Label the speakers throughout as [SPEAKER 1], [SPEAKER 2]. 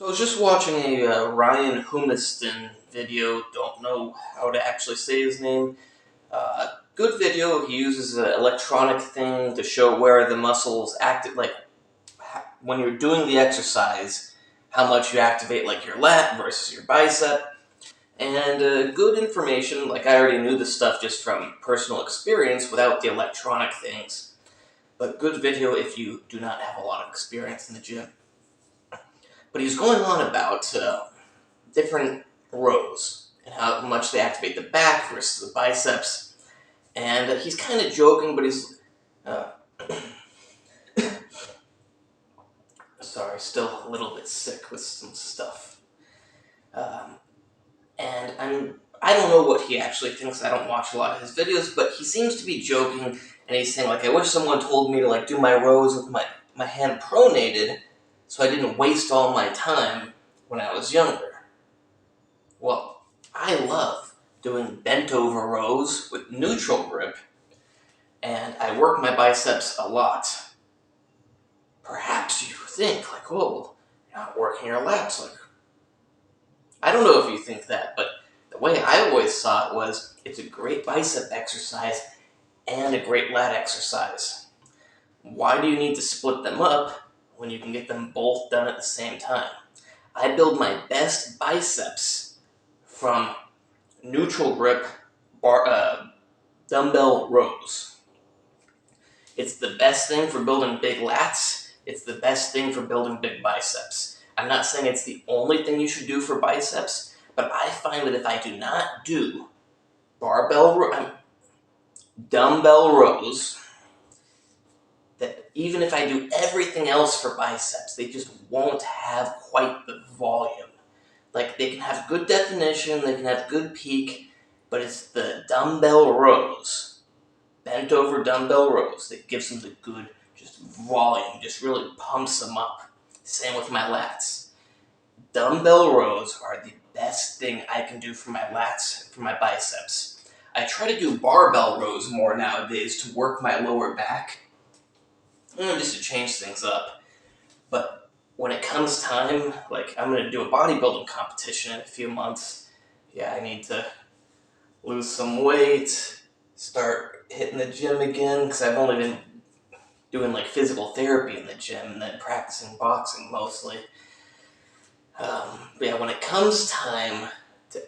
[SPEAKER 1] So I was just watching a Ryan Humiston video. Don't know how to actually say his name. Good video. He uses an electronic thing to show where the muscles active, like when you're doing the exercise, how much you activate, like your lat versus your bicep. And good information. Like I already knew this stuff just from personal experience without the electronic things. But good video if you do not have a lot of experience in the gym. But he's going on about different rows and how much they activate the back versus the biceps. And he's kind of joking, but he's sorry, still a little bit sick with some stuff. And I don't know what he actually thinks. I don't watch a lot of his videos, but he seems to be joking, and he's saying like, I wish someone told me to like do my rows with my hand pronated, so I didn't waste all my time when I was younger. Well, I love doing bent over rows with neutral grip, and I work my biceps a lot. Perhaps you think, like, whoa, you're not working your lats. Like, I don't know if you think that, but the way I always saw it was it's a great bicep exercise and a great lat exercise. Why do you need to split them up when you can get them both done at the same time? I build my best biceps from neutral grip dumbbell rows. It's the best thing for building big lats. It's the best thing for building big biceps. I'm not saying it's the only thing you should do for biceps, but I find that if I do not do dumbbell rows, that even if I do everything else for biceps, they just won't have quite the volume. Like, they can have good definition, they can have good peak, but it's the dumbbell rows, bent over dumbbell rows, that gives them the good just volume, just really pumps them up. Same with my lats. Dumbbell rows are the best thing I can do for my lats, for my biceps. I try to do barbell rows more nowadays to work my lower back, just to change things up. But when it comes time, like I'm going to do a bodybuilding competition in a few months, I need to lose some weight, start hitting the gym again, because I've only been doing like physical therapy in the gym and then practicing boxing mostly. But when it comes time to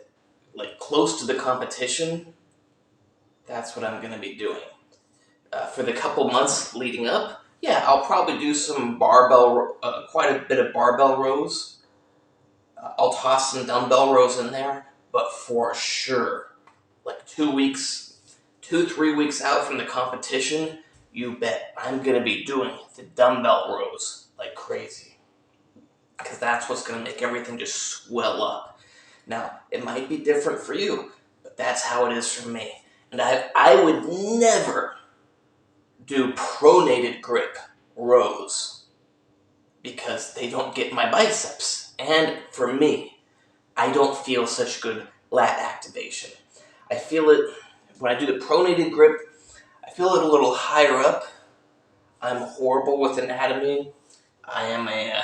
[SPEAKER 1] like close to the competition, that's what I'm going to be doing. For the couple months leading up, I'll probably do some quite a bit of barbell rows. I'll toss some dumbbell rows in there, but for sure, like 3 weeks out from the competition, you bet I'm going to be doing the dumbbell rows like crazy. Because that's what's going to make everything just swell up. Now, it might be different for you, but that's how it is for me. And I would never do pronated grip rows because they don't get my biceps. And for me, I don't feel such good lat activation. I feel it when I do the pronated grip, I feel it a little higher up. I'm horrible with anatomy. I am a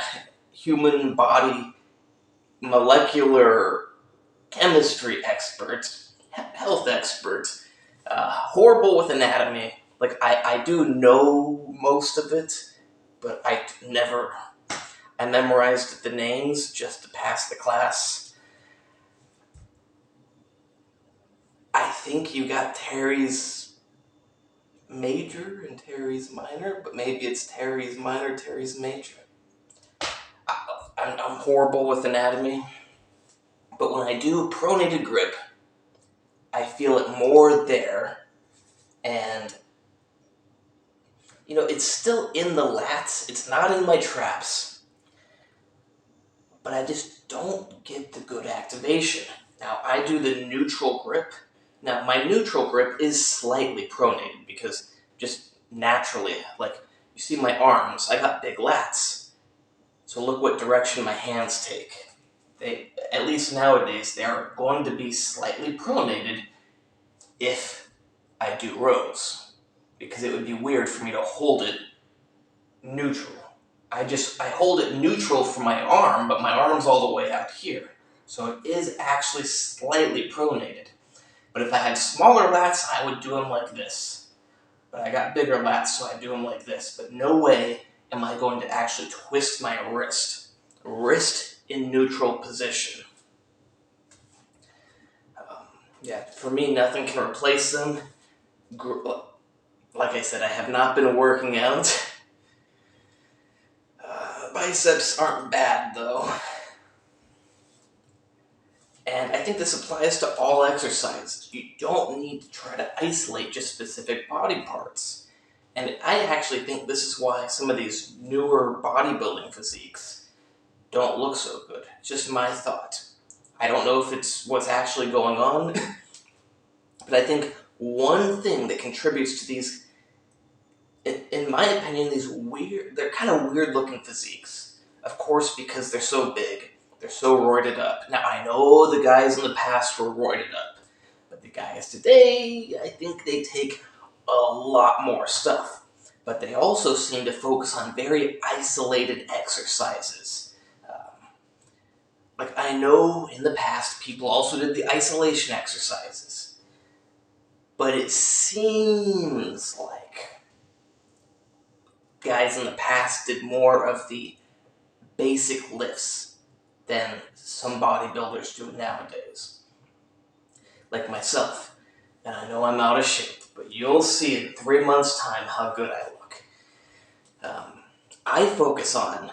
[SPEAKER 1] human body molecular chemistry expert, health expert, horrible with anatomy. Like, I do know most of it, but I memorized the names just to pass the class. I think you got Terry's major and Terry's minor, but maybe it's Terry's minor, Terry's major. I'm horrible with anatomy, but when I do pronated grip, I feel it more there, and it's still in the lats, it's not in my traps, but I just don't get the good activation. Now, I do the neutral grip. Now, my neutral grip is slightly pronated because just naturally, like, you see my arms, I got big lats. So look what direction my hands take. They, at least nowadays, they are going to be slightly pronated if I do rows, because it would be weird for me to hold it neutral. I hold it neutral for my arm, but my arm's all the way out here. So it is actually slightly pronated. But if I had smaller lats, I would do them like this. But I got bigger lats, so I do them like this. But no way am I going to actually twist my wrist. Wrist in neutral position. Yeah, for me, nothing can replace them. Like I said, I have not been working out. Biceps aren't bad, though. And I think this applies to all exercises. You don't need to try to isolate just specific body parts. And I actually think this is why some of these newer bodybuilding physiques don't look so good. It's just my thought. I don't know if it's what's actually going on, but I think one thing that contributes to these, in my opinion, they're kind of weird looking physiques. Of course, because they're so big, they're so roided up. Now, I know the guys in the past were roided up, but the guys today, I think they take a lot more stuff. But they also seem to focus on very isolated exercises. Like I know in the past, people also did the isolation exercises. But it seems like guys in the past did more of the basic lifts than some bodybuilders do nowadays. Like myself. And I know I'm out of shape, but you'll see in 3 months' time how good I look. I focus on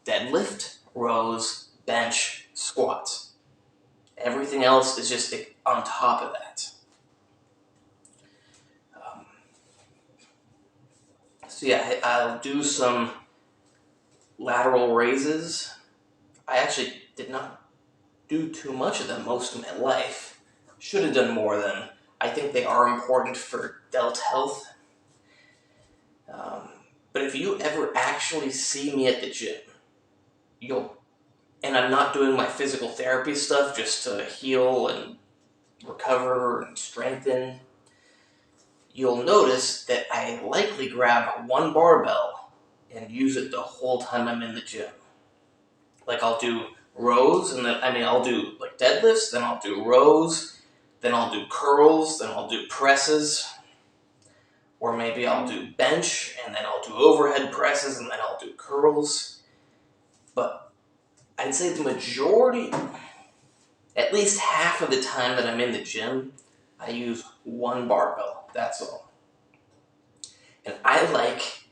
[SPEAKER 1] deadlift, rows, bench, squats. Everything else is just on top of that. So yeah, I'll do some lateral raises. I actually did not do too much of them most of my life. Should have done more of them. I think they are important for delt health. But if you ever actually see me at the gym, and I'm not doing my physical therapy stuff just to heal and recover and strengthen, you'll notice that I likely grab one barbell and use it the whole time I'm in the gym. Like I'll do rows, and then I'll do like deadlifts, then I'll do rows, then I'll do curls, then I'll do presses, or maybe I'll do bench, and then I'll do overhead presses, and then I'll do curls. But I'd say the majority, at least half of the time that I'm in the gym, I use one barbell, that's all. And I like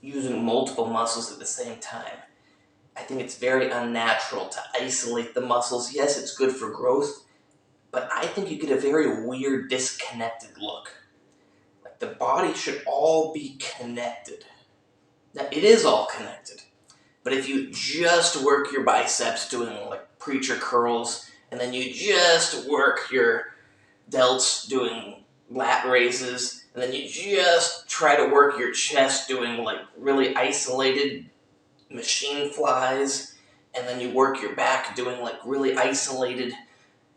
[SPEAKER 1] using multiple muscles at the same time. I think it's very unnatural to isolate the muscles. Yes, it's good for growth, but I think you get a very weird, disconnected look. Like the body should all be connected. Now, it is all connected, but if you just work your biceps doing like preacher curls, and then you just work your delts doing lat raises, and then you just try to work your chest doing like really isolated machine flies, and then you work your back doing like really isolated,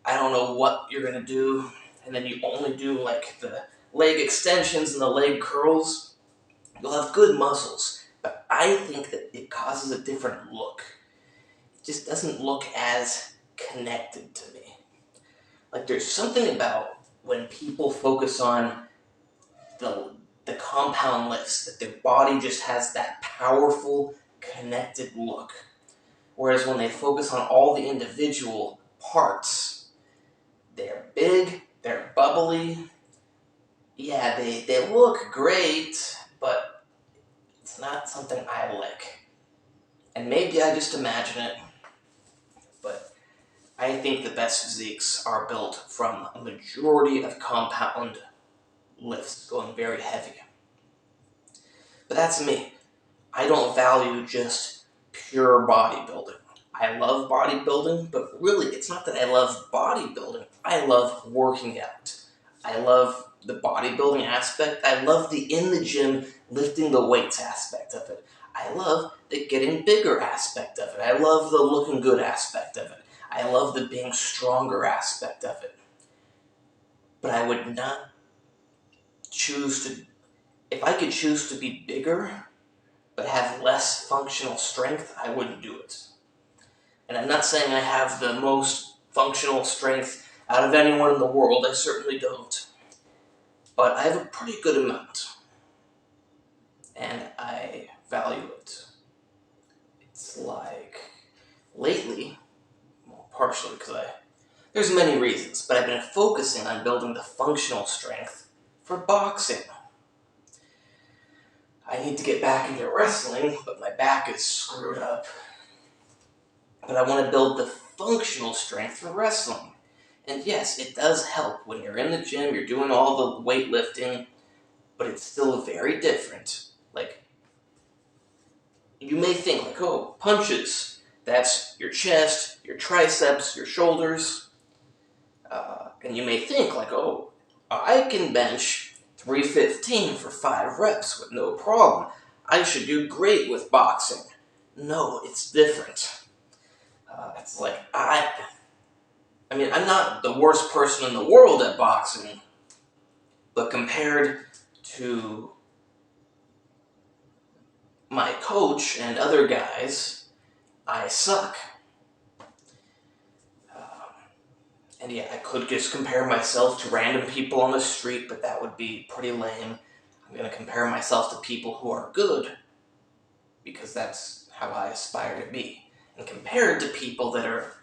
[SPEAKER 1] I don't know what you're gonna do, and then you only do like the leg extensions and the leg curls, you'll have good muscles. But I think that it causes a different look. It just doesn't look as connected to me. Like there's something about when people focus on the compound lifts, that their body just has that powerful, connected look. Whereas when they focus on all the individual parts, they're big, they're bubbly. Yeah, they look great, but it's not something I like. And maybe I just imagine it, but I think the best physiques are built from a majority of compound lifts, going very heavy. But that's me. I don't value just pure bodybuilding. I love bodybuilding, but really it's not that I love bodybuilding. I love working out. I love the bodybuilding aspect. I love the in the gym lifting the weights aspect of it. I love the getting bigger aspect of it. I love the looking good aspect of it. I love the being stronger aspect of it. But I would not choose to, if I could choose to be bigger, but have less functional strength, I wouldn't do it. And I'm not saying I have the most functional strength out of anyone in the world, I certainly don't. But I have a pretty good amount, and I value it. It's like, lately, well, partially because there's many reasons, but I've been focusing on building the functional strength for boxing. I need to get back into wrestling, but my back is screwed up. But I want to build the functional strength for wrestling. And yes, it does help when you're in the gym, you're doing all the weightlifting, but it's still very different. Like, you may think like, oh, punches, that's your chest, your triceps, your shoulders. And you may think like, oh, I can bench 315 for 5 reps with no problem. I should do great with boxing. No, it's different. It's like, I mean, I'm not the worst person in the world at boxing, but compared to my coach and other guys, I suck. And yeah, I could just compare myself to random people on the street, but that would be pretty lame. I'm going to compare myself to people who are good, because that's how I aspire to be. And compared to people that are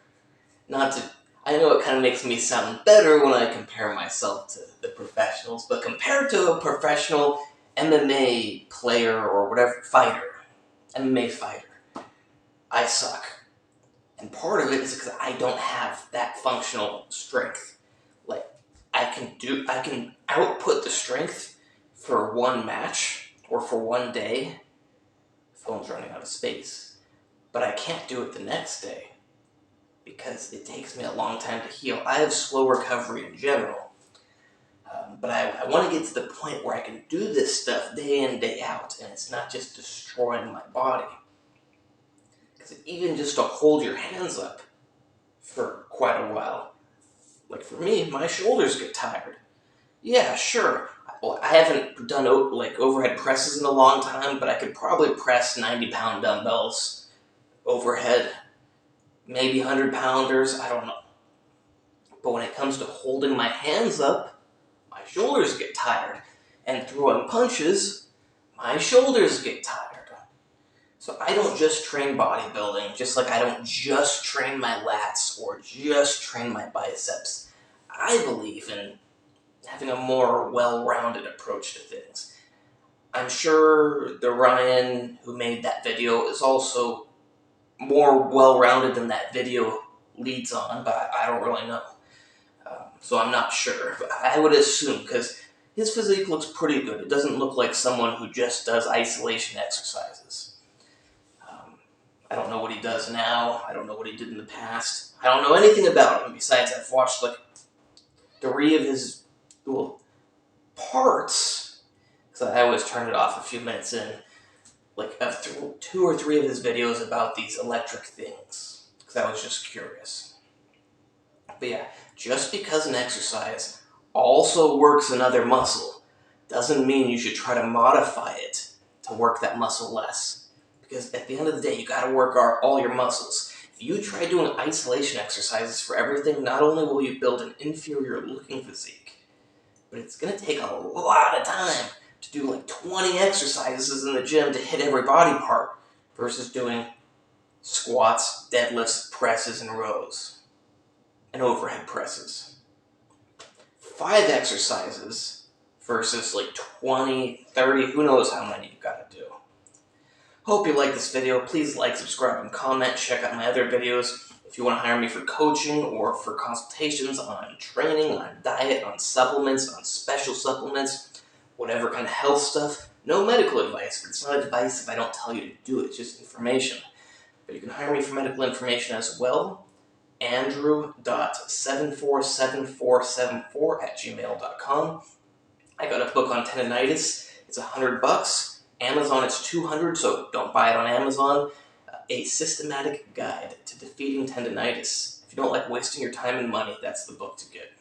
[SPEAKER 1] not to... I know it kind of makes me sound better when I compare myself to the professionals, but compared to a professional MMA player or whatever, MMA fighter, I suck. And part of it is because I don't have that functional strength. Like, I can output the strength for one match or for one day. Phone's running out of space. But I can't do it the next day because it takes me a long time to heal. I have slow recovery in general. But I want to get to the point where I can do this stuff day in, day out, and it's not just destroying my body. Even just to hold your hands up for quite a while. Like for me, my shoulders get tired. Yeah, sure. Well, I haven't done overhead presses in a long time, but I could probably press 90-pound dumbbells overhead. Maybe 100-pounders, I don't know. But when it comes to holding my hands up, my shoulders get tired. And throwing punches, my shoulders get tired. So I don't just train bodybuilding, just like I don't just train my lats or just train my biceps. I believe in having a more well-rounded approach to things. I'm sure the Ryan who made that video is also more well-rounded than that video leads on, but I don't really know. So I'm not sure, but I would assume, because his physique looks pretty good. It doesn't look like someone who just does isolation exercises. I don't know what he does now. I don't know what he did in the past. I don't know anything about him besides I've watched like 3 of his parts, because I always turn it off a few minutes in, like 2 or 3 of his videos about these electric things, because I was just curious. But yeah, just because an exercise also works another muscle doesn't mean you should try to modify it to work that muscle less. Because at the end of the day, you got to work all your muscles. If you try doing isolation exercises for everything, not only will you build an inferior-looking physique, but it's going to take a lot of time to do like 20 exercises in the gym to hit every body part versus doing squats, deadlifts, presses, and rows, and overhead presses. 5 exercises versus like 20, 30, who knows how many you got to do. Hope you like this video. Please like, subscribe, and comment. Check out my other videos. If you want to hire me for coaching or for consultations on training, on diet, on supplements, on special supplements, whatever kind of health stuff. No medical advice, but it's not advice if I don't tell you to do it. It's just information. But you can hire me for medical information as well. Andrew.747474@gmail.com. I got a book on tendinitis. It's $100. Amazon, it's $200, so don't buy it on Amazon. A systematic guide to defeating tendinitis. If you don't like wasting your time and money, that's the book to get.